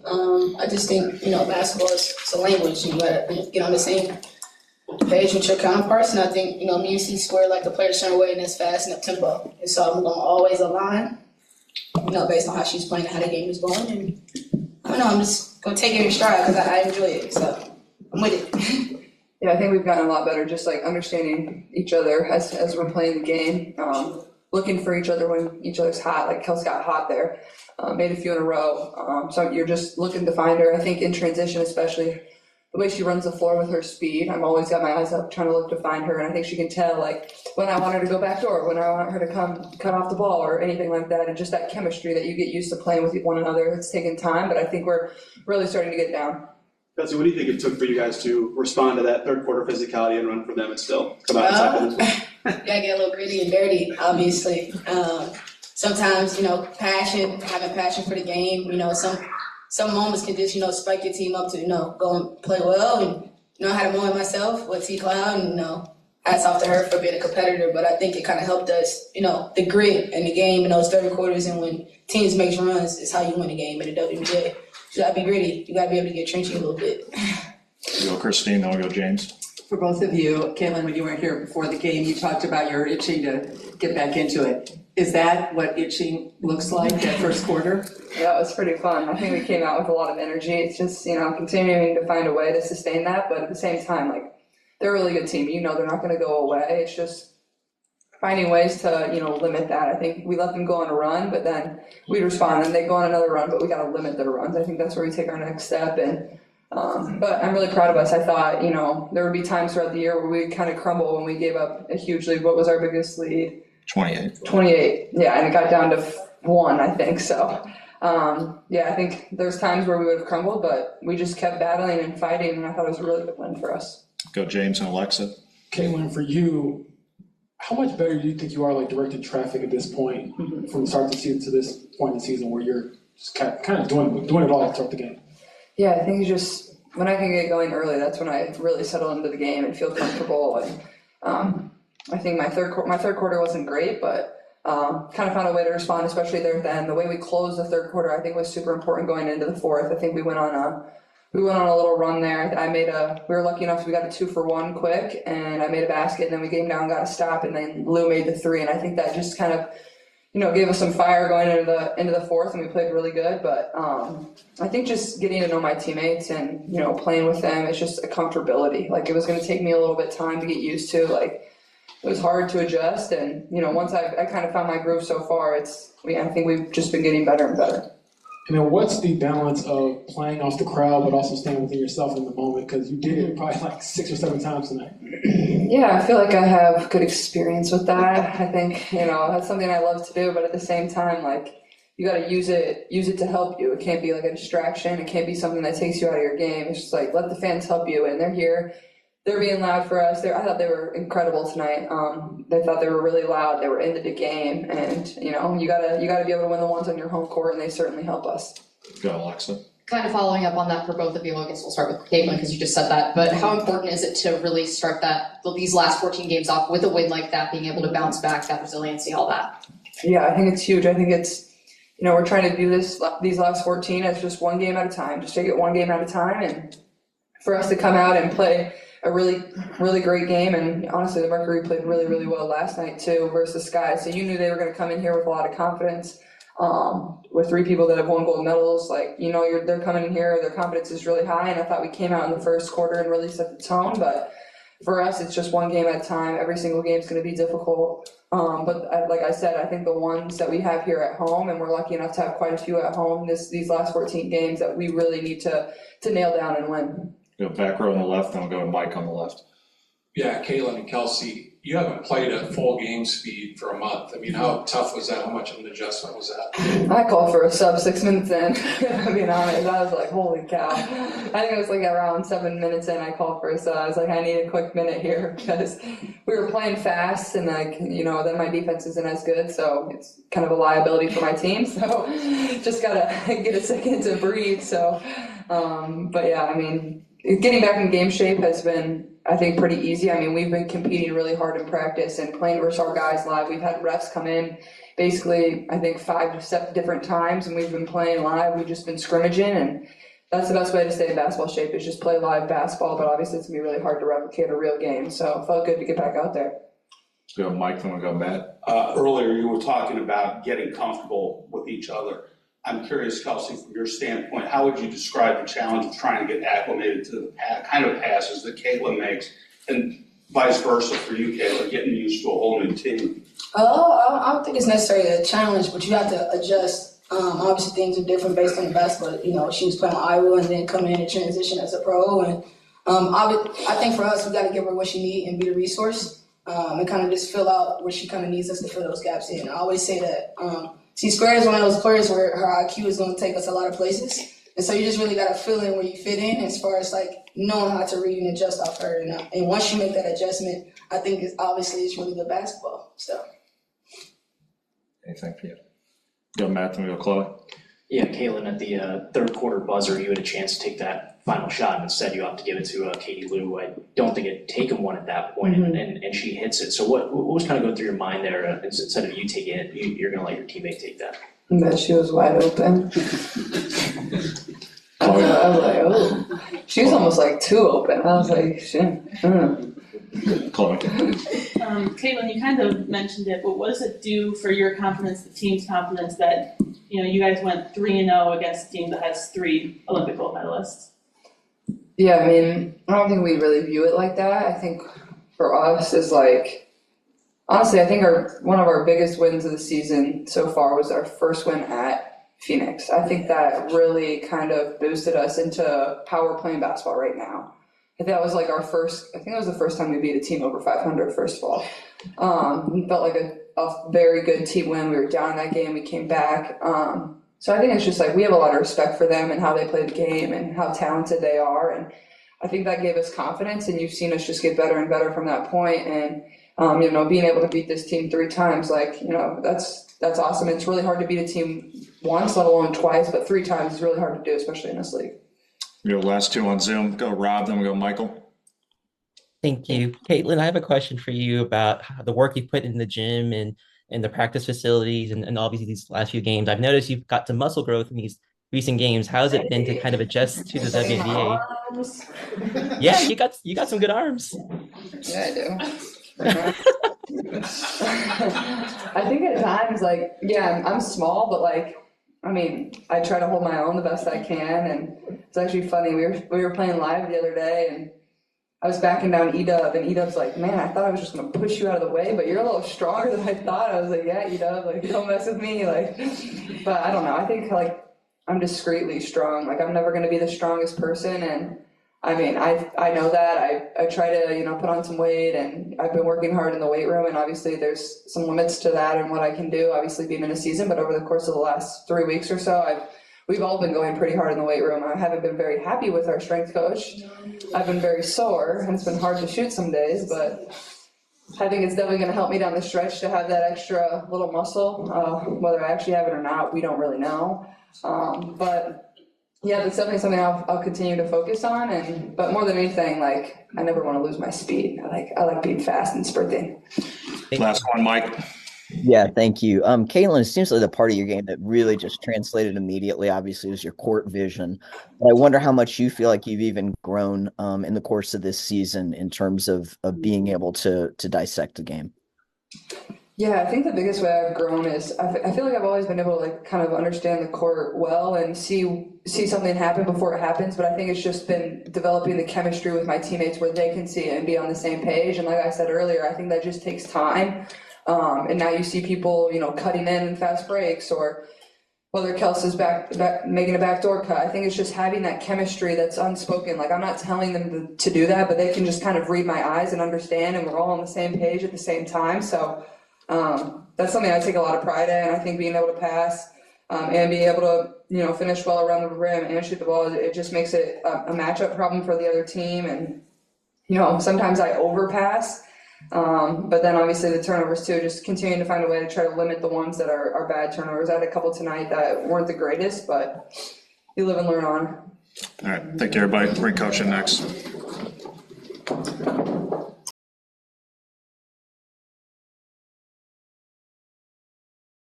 I just think, basketball is a language. You gotta get on the same page with your counterparts, and I think, me and C Square like to play a certain way, and it's fast and up tempo. And so I'm gonna always align, based on how she's playing and how the game is going. And I don't know, I'm just gonna take it in stride because I enjoy it. So I'm with it. Yeah, I think we've gotten a lot better just like understanding each other as we're playing the game, looking for each other when each other's hot. Like Kelsey got hot there, made a few in a row. So you're just looking to find her. I think in transition, especially the way she runs the floor with her speed, I'm always got my eyes up trying to look to find her. And I think she can tell like when I want her to go back door, when I want her to come cut off the ball or anything like that. And just that chemistry that you get used to playing with one another. It's taken time, but I think we're really starting to get down. Kelsey, what do you think it took for you guys to respond to that third quarter physicality and run for them and still come out on top of this? Gotta get a little gritty and dirty, obviously. Sometimes, having passion for the game, some moments can just, spike your team up to, go and play well. And, I had a moment myself with T Cloud and, hats off to her for being a competitor, but I think it kind of helped us, the grit in the game in those third quarters, and when teams make runs is how you win a game in the WNBA. You gotta be gritty. You gotta be able to get trenchy a little bit. You go Christine, then we'll go James. For both of you, Caitlin, when you were here before the game, you talked about your itching to get back into it. Is that what itching looks like that first quarter? Yeah, it was pretty fun. I think we came out with a lot of energy. It's just, continuing to find a way to sustain that, but at the same time, like, they're a really good team. They're not going to go away. It's just finding ways to, limit that. I think we let them go on a run, but then we'd respond and they go on another run, but we got to limit their runs. I think that's where we take our next step. And but I'm really proud of us. I thought, there would be times throughout the year where we kind of crumble when we gave up a huge lead. What was our biggest lead? 28. Yeah, and it got down to 1, I think. So, I think there's times where we would have crumbled, but we just kept battling and fighting, and I thought it was a really good win for us. Go James and Alexa. Caitlin, for you, how much better do you think you are, like, directing traffic at this point, from the start of the season to this point in the season where you're just kind of doing it all throughout the game? Yeah, I think when I can get going early, that's when I really settle into the game and feel comfortable. And I think my third quarter wasn't great, but kind of found a way to respond, especially there at the end. The way we closed the third quarter, I think, was super important going into the fourth. I think we went on a little run there. We were lucky enough, we got a 2-for-1 quick, and I made a basket, and then we came down, got a stop, and then Lou made the 3, and I think that just kind of, gave us some fire going into the fourth, and we played really good. But I think just getting to know my teammates and, playing with them, it's just a comfortability. Like, it was going to take me a little bit of time to get used to. Like, it was hard to adjust, and, once I kind of found my groove so far, I think we've just been getting better and better. And then what's the balance of playing off the crowd but also staying within yourself in the moment? Because you did it probably like 6 or 7 times tonight. Yeah, I feel like I have good experience with that. I think, that's something I love to do, but at the same time, like, you got to use it to help you. It can't be like a distraction. It can't be something that takes you out of your game. It's just like, let the fans help you, and they're here. They're being loud for us. I thought they were incredible tonight. They thought they were really loud. They were into the game, and you gotta be able to win the ones on your home court, and they certainly help us. Go Alexa. Kind of following up on that for both of you. I guess we'll start with Caitlin because you just said that. But how important is it to really start these last 14 games off with a win like that, being able to bounce back, that resiliency, all that? Yeah, I think it's huge. I think it's we're trying to do these last 14 as just one game at a time. Just take it one game at a time, and for us to come out and play a really, really great game. And honestly, the Mercury played really, really well last night too versus Sky. So you knew they were going to come in here with a lot of confidence. With 3 people that have won gold medals, they're coming in here, their confidence is really high. And I thought we came out in the first quarter and really set the tone. But for us, it's just one game at a time. Every single game is going to be difficult. But like I said, I think the ones that we have here at home, and we're lucky enough to have quite a few at home, these last 14 games that we really need to nail down and win. Go back row on the left, then we'll go to Mike on the left. Yeah, Caitlin and Kelsey, you haven't played at full game speed for a month. I mean, how tough was that? How much of an adjustment was that? I called for a sub 6 minutes in. I mean, honest, I was like, holy cow. I think it was like around 7 minutes in, I called for a sub. I was like, I need a quick minute here because we were playing fast, and then my defense isn't as good, so it's kind of a liability for my team. So just gotta get a second to breathe. So, but yeah, I mean, getting back in game shape has been, I think, pretty easy. I mean, we've been competing really hard in practice and playing versus our guys live. We've had refs come in basically, I think, 5 to 7 different times, and we've been playing live. We've just been scrimmaging, and that's the best way to stay in basketball shape is just play live basketball, but obviously it's going to be really hard to replicate a real game. So it felt good to get back out there. Go Mike, then we'll go Matt. Earlier, you were talking about getting comfortable with each other. I'm curious, Kelsey, from your standpoint, how would you describe the challenge of trying to get acclimated to the kind of passes that Kayla makes, and vice versa for you, Kayla, getting used to a whole new team? I don't think it's necessarily a challenge, but you have to adjust. Obviously, things are different based on the basketball. You know, she was playing Iowa and then coming in and transition as a pro. And I think for us, we got to give her what she needs and be the resource and kind of just fill out where she kind of needs us to fill those gaps in. I always say that Square is one of those players where her IQ is going to take us a lot of places. And so you just really got to fill in where you fit in as far as like knowing how to read and adjust off her. And once you make that adjustment, I think it's really good basketball. So. Anything for you? Go Matt, then we go Chloe. Yeah, Caitlin, at the third quarter buzzer, you had a chance to take that final shot, and instead you opted to give it to Katie Lou. I don't think it'd taken one at that point, and she hits it. So what was kind of going through your mind there? Instead of you taking it, you're going to let your teammate take that? That she was wide open. I was like, oh. She was almost like too open. I was like, shit. Chloe. Caitlin, you kind of mentioned it, but what does it do for your confidence, the team's confidence, that you guys went 3-0 against a team that has 3 Olympic gold medalists? Yeah, I mean, I don't think we really view it like that. I think for us is like, honestly, I think one of our biggest wins of the season so far was our first win at Phoenix. I think that really kind of boosted us into power playing basketball right now. That was like I think it was the first time we beat a team over 500, first of all. We felt like a very good team win. We were down in that game. We came back. So I think it's just like we have a lot of respect for them and how they play the game and how talented they are. And I think that gave us confidence, and you've seen us just get better and better from that point. And, being able to beat this team 3 times, that's awesome. It's really hard to beat a team once, let alone twice, but 3 times is really hard to do, especially in this league. Your last 2 on Zoom. Go Rob, then we go Michael. Thank you. Caitlin, I have a question for you about the work you put in the gym and the practice facilities and obviously these last few games. I've noticed you've got some muscle growth in these recent games. How's it been to kind of adjust to the WNBA? Yeah, you got some good arms. Yeah, I do. I think at times, I'm small, but I try to hold my own the best I can, and it's actually funny. We were playing live the other day, and I was backing down E-Dub, and E-Dub's like, man, I thought I was just going to push you out of the way, but you're a little stronger than I thought. I was like, yeah, E-Dub, don't mess with me, but I don't know. I think, I'm discreetly strong. I'm never going to be the strongest person, and I know that. I try to, put on some weight, and I've been working hard in the weight room, and obviously there's some limits to that and what I can do, obviously being in a season, but over the course of the last 3 weeks or so, we've all been going pretty hard in the weight room. I haven't been very happy with our strength coach. I've been very sore, and it's been hard to shoot some days, but I think it's definitely going to help me down the stretch to have that extra little muscle. Whether I actually have it or not, we don't really know. But yeah, that's definitely something I'll continue to focus on. But more than anything, I never want to lose my speed. I like being fast and sprinting. Last one, Mike. Yeah, thank you. Caitlin, it seems like the part of your game that really just translated immediately, obviously, was your court vision. But I wonder how much you feel like you've even grown in the course of this season in terms of being able to dissect the game. Yeah, I think the biggest way I've grown is I feel like I've always been able to kind of understand the court well and see something happen before it happens, but I think it's just been developing the chemistry with my teammates where they can see it and be on the same page. And like I said earlier, I think that just takes time. And now you see people, cutting in fast breaks, or whether Kelsey's back making a backdoor cut. I think it's just having that chemistry that's unspoken. I'm not telling them to do that, but they can just kind of read my eyes and understand, and we're all on the same page at the same time. So that's something I take a lot of pride in. I think being able to pass and being able to, finish well around the rim and shoot the ball, it just makes it a matchup problem for the other team. And, sometimes I overpass. But then obviously the turnovers too, just continuing to find a way to try to limit the ones that are bad turnovers. I had a couple tonight that weren't the greatest, but you live and learn on. All right, thank you, everybody. Bring coach in next.